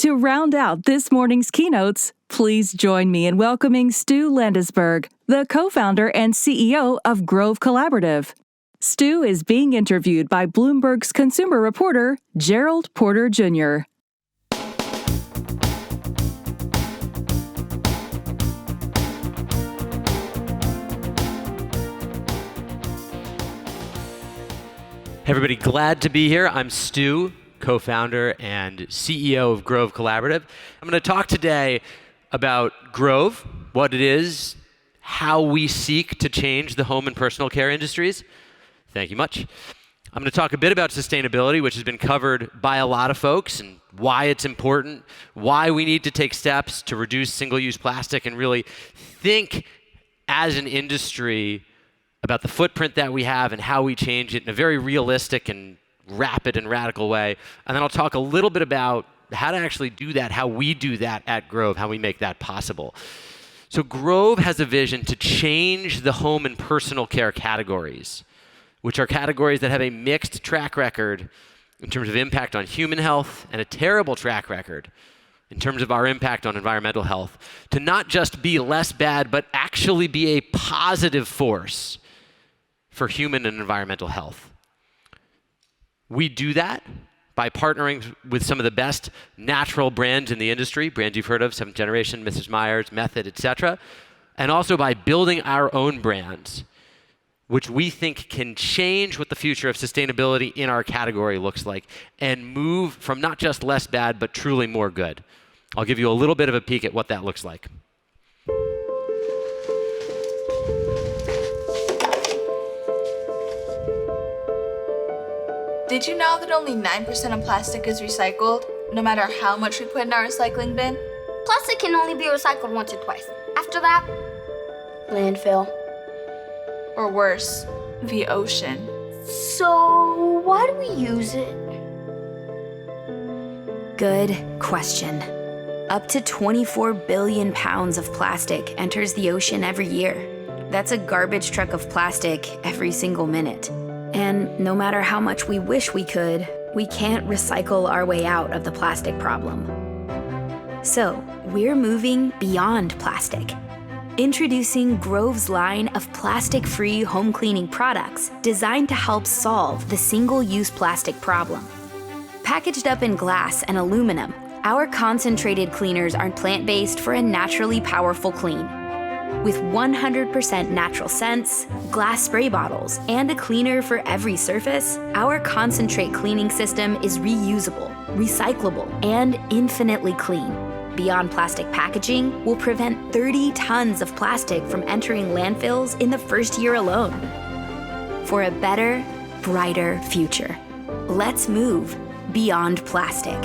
To round out this morning's keynotes, please join me in welcoming Stu Landesberg, the co-founder and CEO of Grove Collaborative. Stu is being interviewed by Bloomberg's consumer reporter, Gerald Porter Jr. Hey everybody, glad to be here. I'm Stu, co-founder and CEO of Grove Collaborative. I'm going to talk today about Grove, what it is, how we seek to change the home and personal care industries. Thank you much. I'm going to talk a bit about sustainability, which has been covered by a lot of folks, and why it's important, why we need to take steps to reduce single-use plastic and really think as an industry about the footprint that we have and how we change it in a very realistic and rapid and radical way. And then I'll talk a little bit about how to actually do that, how we do that at Grove, how we make that possible. So Grove has a vision to change the home and personal care categories, which are categories that have a mixed track record in terms of impact on human health and a terrible track record in terms of our impact on environmental health, to not just be less bad, but actually be a positive force for human and environmental health. We do that by partnering with some of the best natural brands in the industry, brands you've heard of, Seventh Generation, Mrs. Meyer's, Method, etc., and also by building our own brands, which we think can change what the future of sustainability in our category looks like and move from not just less bad, but truly more good. I'll give you a little bit of a peek at what that looks like. Did you know that only 9% of plastic is recycled, no matter how much we put in our recycling bin? Plastic can only be recycled once or twice. After that, landfill. Or worse, the ocean. So why do we use it? Good question. Up to 24 billion pounds of plastic enters the ocean every year. That's a garbage truck of plastic every single minute. And no matter how much we wish we could, we can't recycle our way out of the plastic problem. So, we're moving beyond plastic. Introducing Grove's line of plastic-free home cleaning products designed to help solve the single-use plastic problem. Packaged up in glass and aluminum, our concentrated cleaners are plant-based for a naturally powerful clean. With 100% natural scents, glass spray bottles, and a cleaner for every surface, our concentrate cleaning system is reusable, recyclable, and infinitely clean. Beyond plastic packaging will prevent 30 tons of plastic from entering landfills in the first year alone. For a better, brighter future, let's move beyond plastic.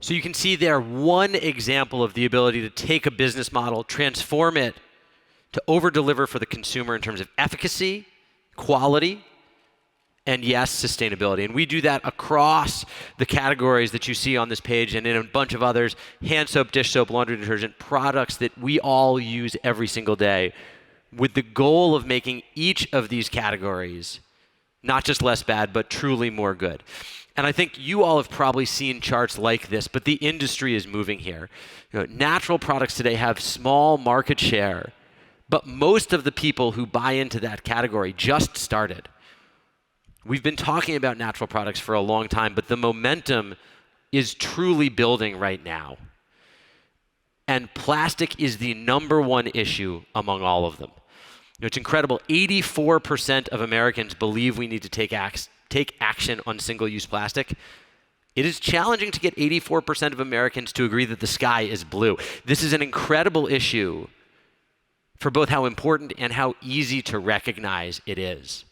So you can see there one example of the ability to take a business model, transform it to over-deliver for the consumer in terms of efficacy, quality, and yes, sustainability. And we do that across the categories that you see on this page and in a bunch of others: hand soap, dish soap, laundry detergent, products that we all use every single day, with the goal of making each of these categories not just less bad, but truly more good. And I think you all have probably seen charts like this, but the industry is moving here. Natural products today have small market share, but most of the people who buy into that category just started. We've been talking about natural products for a long time, but the momentum is truly building right now. And plastic is the number one issue among all of them. It's incredible. 84% of Americans believe we need to take action on single-use plastic. It is challenging to get 84% of Americans to agree that the sky is blue. This is an incredible issue for both how important and how easy to recognize it is.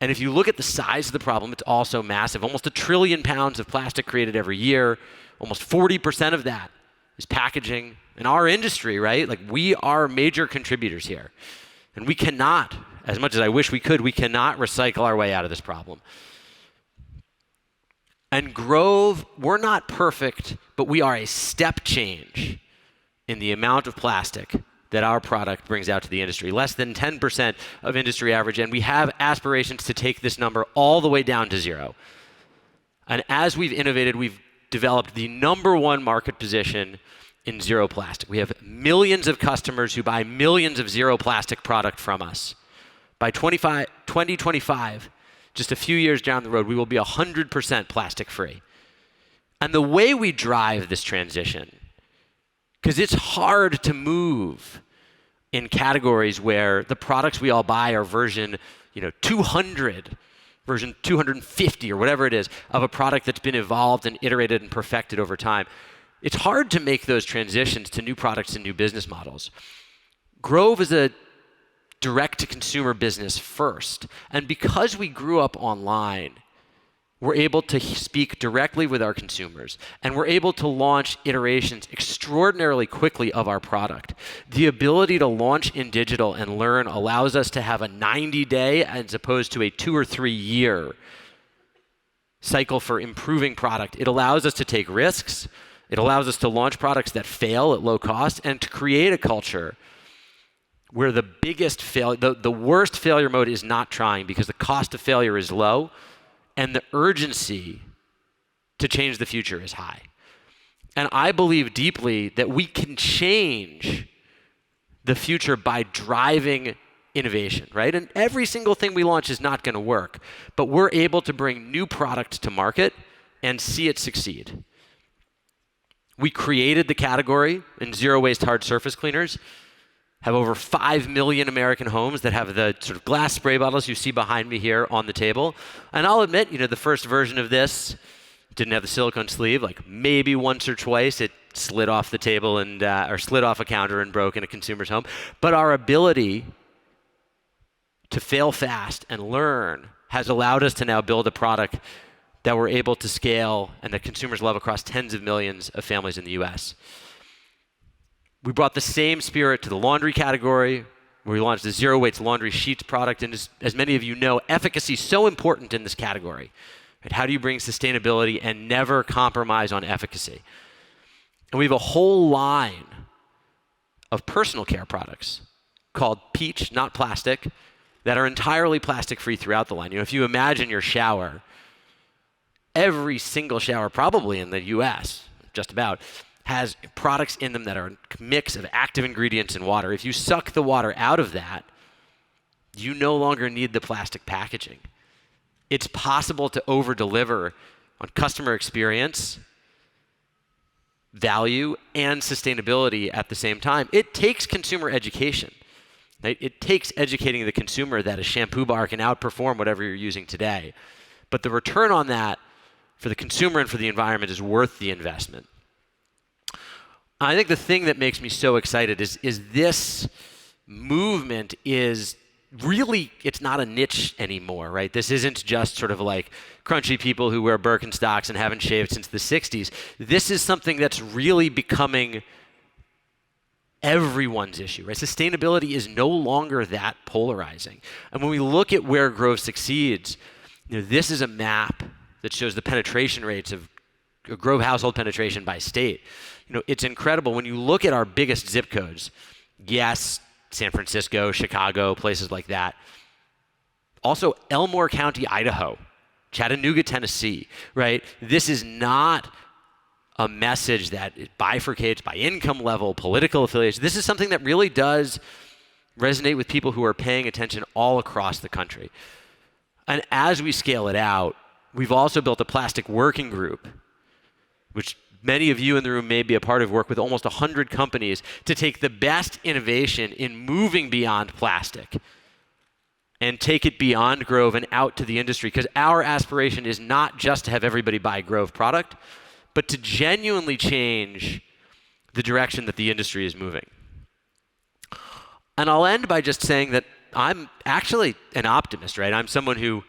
And if you look at the size of the problem, it's also massive. Almost 1 trillion pounds of plastic created every year. Almost 40% of that is packaging. In our industry, right? Like, we are major contributors here. And we cannot, as much as I wish we could, we cannot recycle our way out of this problem. And Grove, we're not perfect, but we are a step change in the amount of plastic that our product brings out to the industry, less than 10% of industry average, and we have aspirations to take this number all the way down to 0. And as we've innovated, we've developed the #1 market position in zero plastic. We have millions of customers who buy millions of zero plastic product from us. By 2025, just a few years down the road, we will be 100% plastic free. And the way we drive this transition, because it's hard to move in categories where the products we all buy are version 200, version 250 or whatever it is of a product that's been evolved and iterated and perfected over time. It's hard to make those transitions to new products and new business models. Grove is a direct-to-consumer business first. And because we grew up online, we're able to speak directly with our consumers, and we're able to launch iterations extraordinarily quickly of our product. The ability to launch in digital and learn allows us to have a 90-day as opposed to a 2 or 3 year cycle for improving product. It allows us to take risks. It allows us to launch products that fail at low cost and to create a culture where the biggest the worst failure mode is not trying because the cost of failure is low and the urgency to change the future is high. And I believe deeply that we can change the future by driving innovation, right? And every single thing we launch is not going to work, but we're able to bring new products to market and see it succeed. We created the category in zero waste hard surface cleaners, have over 5 million American homes that have the sort of glass spray bottles you see behind me here on the table. And I'll admit, the first version of this didn't have the silicone sleeve. Like maybe once or twice it slid off the table and or slid off a counter and broke in a consumer's home. But our ability to fail fast and learn has allowed us to now build a product that we're able to scale and that consumers love across tens of millions of families in the US. We brought the same spirit to the laundry category, where we launched the zero waste laundry sheets product. And as many of you know, efficacy is so important in this category. Right? How do you bring sustainability and never compromise on efficacy? And we have a whole line of personal care products called Peach, not plastic, that are entirely plastic-free throughout the line. If you imagine your shower, every single shower, probably in the US, just about, has products in them that are a mix of active ingredients and water. If you suck the water out of that, you no longer need the plastic packaging. It's possible to over-deliver on customer experience, value, and sustainability at the same time. It takes consumer education. Right? It takes educating the consumer that a shampoo bar can outperform whatever you're using today. But the return on that for the consumer and for the environment is worth the investment. I think the thing that makes me so excited is this movement is really, it's not a niche anymore, right? This isn't just sort of like crunchy people who wear Birkenstocks and haven't shaved since the 60s. This is something that's really becoming everyone's issue, right? Sustainability is no longer that polarizing. And when we look at where Grove succeeds, this is a map that shows the penetration rates of Grove household penetration by state. It's incredible. When you look at our biggest zip codes, yes, San Francisco, Chicago, places like that. Also, Elmore County, Idaho, Chattanooga, Tennessee, right? This is not a message that bifurcates by income level, political affiliation. This is something that really does resonate with people who are paying attention all across the country. And as we scale it out, we've also built a plastic working group, which many of you in the room may be a part of, work with almost 100 companies to take the best innovation in moving beyond plastic and take it beyond Grove and out to the industry. Because our aspiration is not just to have everybody buy Grove product, but to genuinely change the direction that the industry is moving. And I'll end by just saying that I'm actually an optimist, right? I'm someone who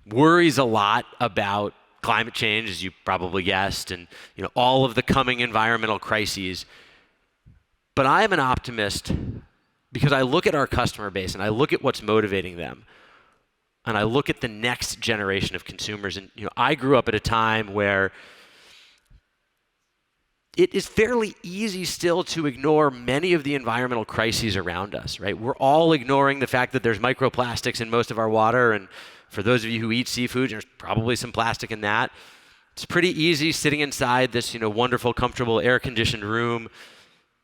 worries a lot about climate change, as you probably guessed, and all of the coming environmental crises. But I am an optimist because I look at our customer base and I look at what's motivating them, and I look at the next generation of consumers. And I grew up at a time where it is fairly easy still to ignore many of the environmental crises around us, right? We're all ignoring the fact that there's microplastics in most of our water, and for those of you who eat seafood, there's probably some plastic in that. It's pretty easy sitting inside this, wonderful, comfortable, air-conditioned room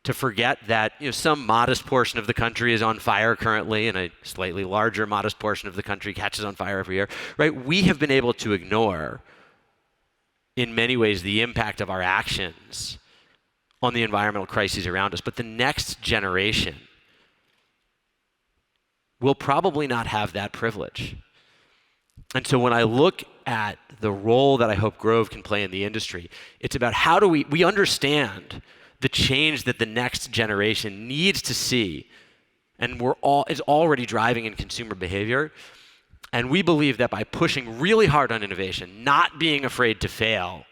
to forget that, some modest portion of the country is on fire currently, and a slightly larger modest portion of the country catches on fire every year, right? We have been able to ignore, in many ways, the impact of our actions on the environmental crises around us. But the next generation will probably not have that privilege. And so when I look at the role that I hope Grove can play in the industry, it's about how do we understand the change that the next generation needs to see, and is already driving in consumer behavior. And we believe that by pushing really hard on innovation, not being afraid to fail,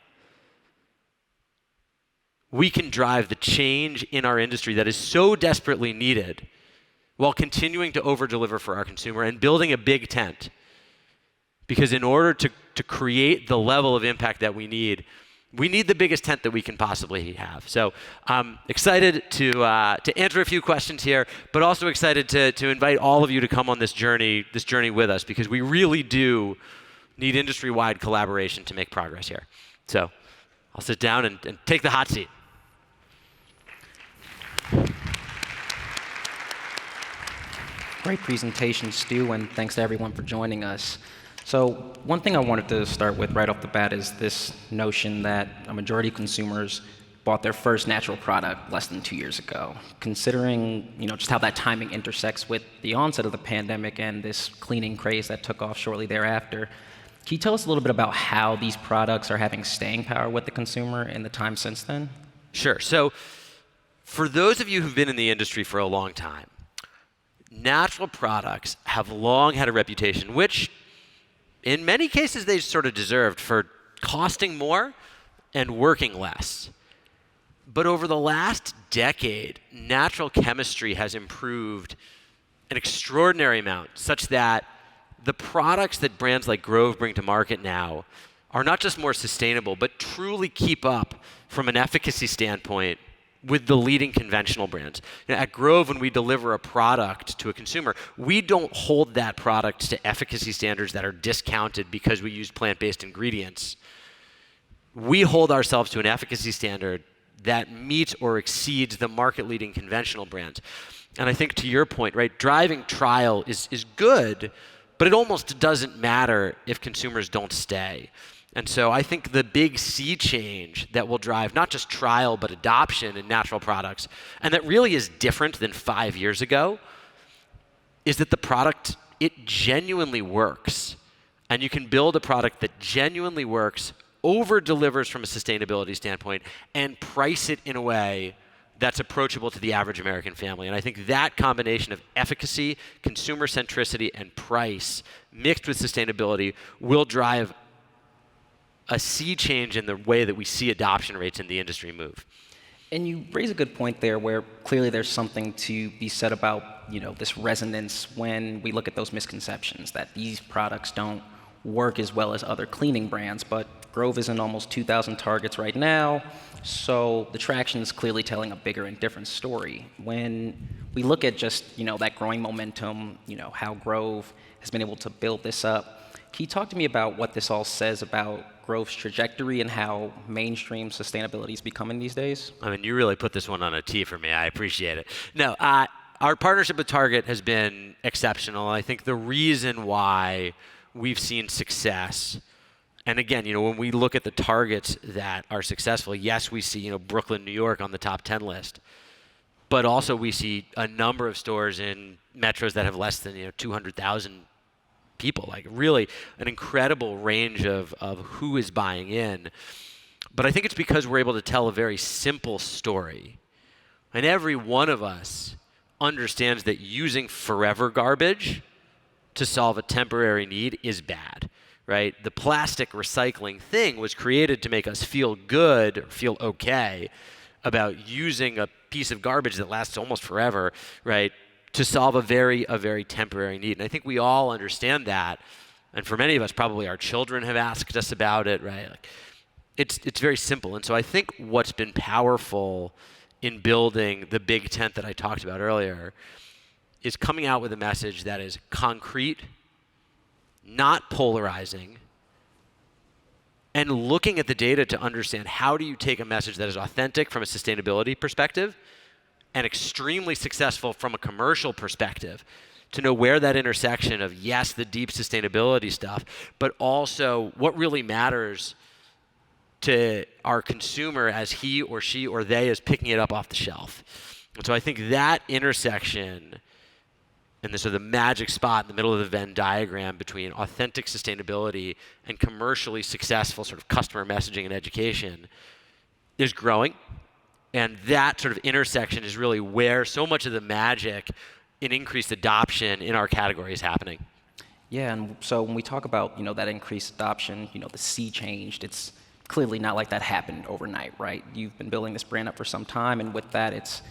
we can drive the change in our industry that is so desperately needed while continuing to over-deliver for our consumer and building a big tent. Because in order to create the level of impact that we need the biggest tent that we can possibly have. So I'm excited to answer a few questions here, but also excited to invite all of you to come on this journey with us, because we really do need industry-wide collaboration to make progress here. So I'll sit down and take the hot seat. Great presentation, Stu, and thanks to everyone for joining us. So one thing I wanted to start with right off the bat is this notion that a majority of consumers bought their first natural product less than 2 years ago. Considering just how that timing intersects with the onset of the pandemic and this cleaning craze that took off shortly thereafter, can you tell us a little bit about how these products are having staying power with the consumer in the time since then? Sure. So for those of you who've been in the industry for a long time, natural products have long had a reputation, which in many cases they sort of deserved, for costing more and working less. But over the last decade, natural chemistry has improved an extraordinary amount, such that the products that brands like Grove bring to market now are not just more sustainable, but truly keep up from an efficacy standpoint with the leading conventional brands. At Grove, when we deliver a product to a consumer, we don't hold that product to efficacy standards that are discounted because we use plant-based ingredients. We hold ourselves to an efficacy standard that meets or exceeds the market-leading conventional brands. And I think to your point, right, driving trial is good, but it almost doesn't matter if consumers don't stay. And so I think the big sea change that will drive not just trial, but adoption in natural products, and that really is different than 5 years ago, is that the product, it genuinely works. And you can build a product that genuinely works, over-delivers from a sustainability standpoint, and price it in a way that's approachable to the average American family. And I think that combination of efficacy, consumer centricity, and price mixed with sustainability will drive a sea change in the way that we see adoption rates in the industry move. And you raise a good point there, where clearly there's something to be said about this resonance when we look at those misconceptions that these products don't work as well as other cleaning brands. But Grove is in almost 2,000 targets right now, so the traction is clearly telling a bigger and different story. When we look at just that growing momentum, how Grove has been able to build this up, can you talk to me about what this all says about Grove's trajectory and how mainstream sustainability is becoming these days? I mean, you really put this one on a tee for me. I appreciate it. No, our partnership with Target has been exceptional. I think the reason why we've seen success, and again, when we look at the targets that are successful, yes, we see, Brooklyn, New York on the top 10 list, but also we see a number of stores in metros that have less than 200,000 people, like really an incredible range of who is buying in. But I think it's because we're able to tell a very simple story. And every one of us understands that using forever garbage to solve a temporary need is bad, right? The plastic recycling thing was created to make us feel good, or feel okay about using a piece of garbage that lasts almost forever, right, to solve a very temporary need. And I think we all understand that. And for many of us, probably our children have asked us about it, right? it's very simple. And so I think what's been powerful in building the big tent that I talked about earlier is coming out with a message that is concrete, not polarizing, and looking at the data to understand how do you take a message that is authentic from a sustainability perspective and extremely successful from a commercial perspective, to know where that intersection of, yes, the deep sustainability stuff, but also what really matters to our consumer as he or she or they is picking it up off the shelf. And so I think that intersection and the sort of the magic spot in the middle of the Venn diagram between authentic sustainability and commercially successful sort of customer messaging and education is growing. And that sort of intersection is really where so much of the magic in increased adoption in our category is happening. Yeah, and so when we talk about, that increased adoption, the sea changed, it's clearly not like that happened overnight, right? You've been building this brand up for some time, and with that, it's,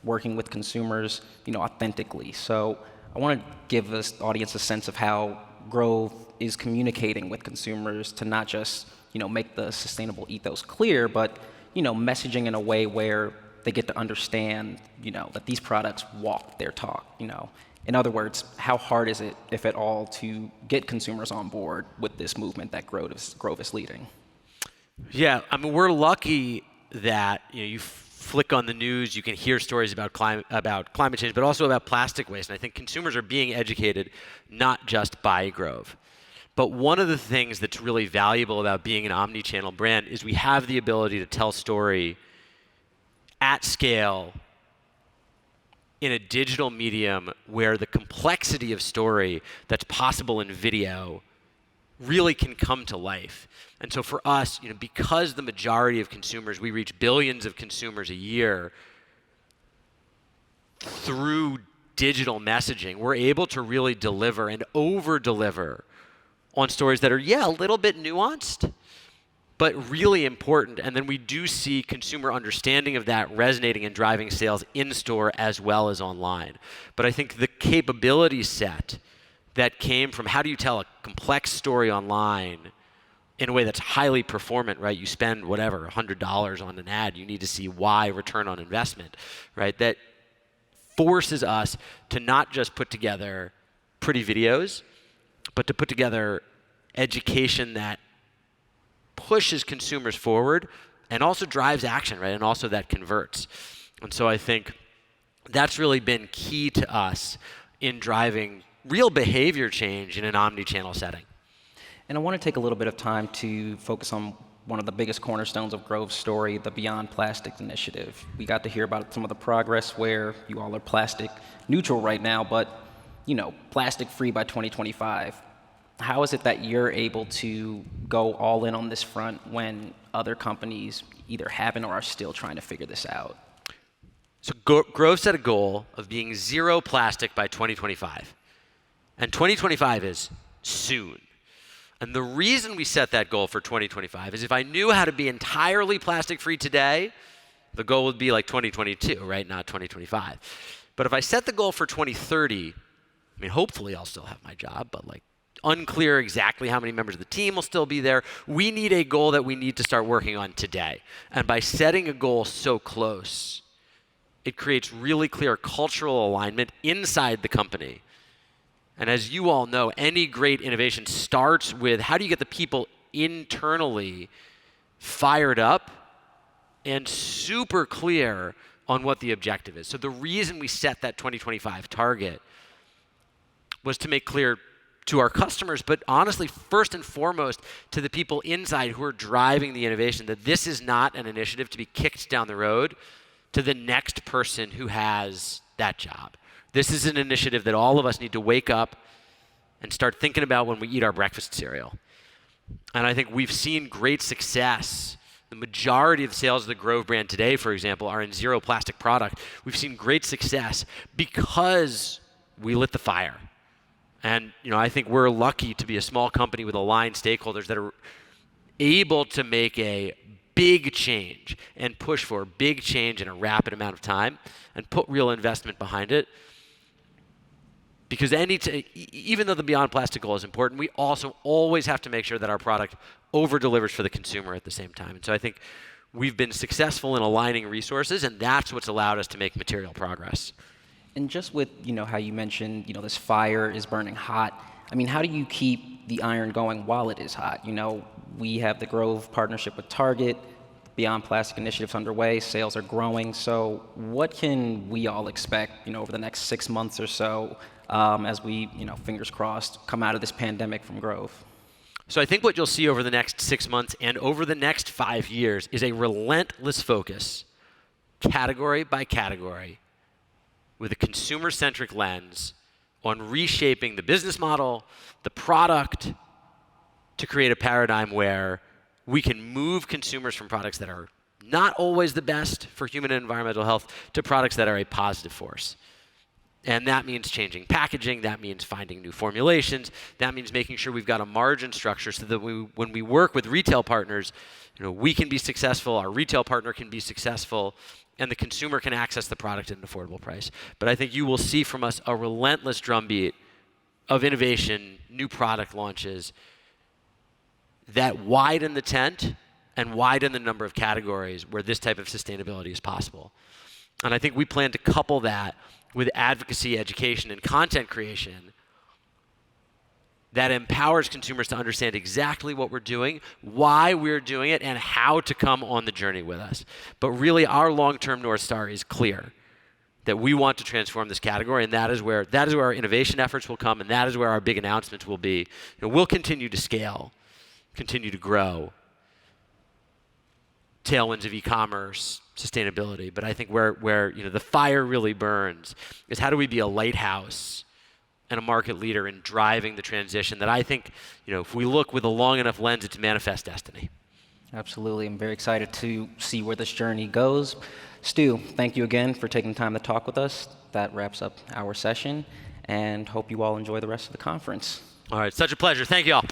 working with consumers, authentically. So I want to give this audience a sense of how Grove is communicating with consumers to not just, make the sustainable ethos clear, but, messaging in a way where they get to understand, that these products walk their talk, In other words, how hard is it, if at all, to get consumers on board with this movement that Grove is leading? Yeah, I mean, we're lucky that you flick on the news, you can hear stories about climate change, but also about plastic waste. And I think consumers are being educated not just by Grove. But one of the things that's really valuable about being an omni-channel brand is we have the ability to tell story at scale in a digital medium where the complexity of story that's possible in video really can come to life. And so for us, because the majority of consumers, we reach billions of consumers a year through digital messaging, we're able to really deliver and over-deliver on stories that are, a little bit nuanced, but really important. And then we do see consumer understanding of that resonating and driving sales in-store as well as online. But I think the capability set that came from how do you tell a complex story online in a way that's highly performant, right? You spend whatever, $100 on an ad, you need to see why return on investment, right? That forces us to not just put together pretty videos, but to put together education that pushes consumers forward and also drives action, right? And also that converts. And so I think that's really been key to us in driving real behavior change in an omni-channel setting. And I want to take a little bit of time to focus on one of the biggest cornerstones of Grove's story, the Beyond Plastic initiative. We got to hear about some of the progress where you all are plastic neutral right now, but plastic free by 2025. How is it that you're able to go all in on this front when other companies either haven't or are still trying to figure this out? So Grove set a goal of being zero plastic by 2025. And 2025 is soon. And the reason we set that goal for 2025 is if I knew how to be entirely plastic free today, the goal would be like 2022, right? Not 2025. But if I set the goal for 2030, hopefully I'll still have my job, but unclear exactly how many members of the team will still be there. We need a goal that we need to start working on today. And by setting a goal so close, it creates really clear cultural alignment inside the company. And as you all know, any great innovation starts with how do you get the people internally fired up and super clear on what the objective is. So the reason we set that 2025 target was to make clear to our customers, but honestly, first and foremost, to the people inside who are driving the innovation, that this is not an initiative to be kicked down the road to the next person who has that job. This is an initiative that all of us need to wake up and start thinking about when we eat our breakfast cereal. And I think we've seen great success. The majority of sales of the Grove brand today, for example, are in zero plastic product. We've seen great success because we lit the fire. And I think we're lucky to be a small company with aligned stakeholders that are able to make a big change and push for big change in a rapid amount of time and put real investment behind it Because even though the Beyond Plastic goal is important, we also always have to make sure that our product over-delivers for the consumer at the same time. And so I think we've been successful in aligning resources, and that's what's allowed us to make material progress. And just with, how you mentioned, this fire is burning hot. I mean, how do you keep the iron going while it is hot? We have the Grove partnership with Target, Beyond Plastic initiatives underway, sales are growing. So what can we all expect, over the next 6 months or so as we, fingers crossed, come out of this pandemic from Grove? So I think what you'll see over the next 6 months and over the next 5 years is a relentless focus, category by category, with a consumer-centric lens on reshaping the business model, the product, to create a paradigm where we can move consumers from products that are not always the best for human and environmental health to products that are a positive force. And that means changing packaging, that means finding new formulations, that means making sure we've got a margin structure so that when we work with retail partners, we can be successful, our retail partner can be successful, and the consumer can access the product at an affordable price. But I think you will see from us a relentless drumbeat of innovation, new product launches, that widen the tent and widen the number of categories where this type of sustainability is possible. And I think we plan to couple that with advocacy, education, and content creation that empowers consumers to understand exactly what we're doing, why we're doing it, and how to come on the journey with us. But really, our long-term North Star is clear, that we want to transform this category, and that is where our innovation efforts will come, and that is where our big announcements will be. We'll continue to scale, continue to grow, tailwinds of e-commerce, sustainability. But I think where the fire really burns is how do we be a lighthouse and a market leader in driving the transition that I think, if we look with a long enough lens, it's manifest destiny. Absolutely. I'm very excited to see where this journey goes. Stu, thank you again for taking the time to talk with us. That wraps up our session, and hope you all enjoy the rest of the conference. All right, such a pleasure. Thank you all.